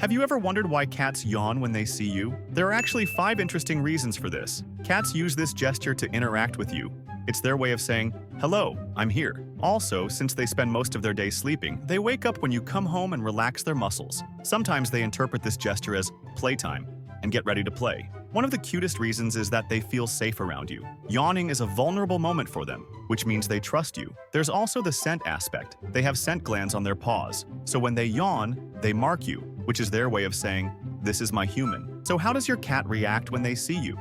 Have you ever wondered why cats yawn when they see you? There are actually 5 interesting reasons for this. Cats use this gesture to interact with you. It's their way of saying, "Hello, I'm here." Also, since they spend most of their day sleeping, they wake up when you come home and relax their muscles. Sometimes they interpret this gesture as playtime and get ready to play. One of the cutest reasons is that they feel safe around you. Yawning is a vulnerable moment for them, which means they trust you. There's also the scent aspect. They have scent glands on their paws, so when they yawn, they mark you, which is their way of saying, "This is my human." So how does your cat react when they see you?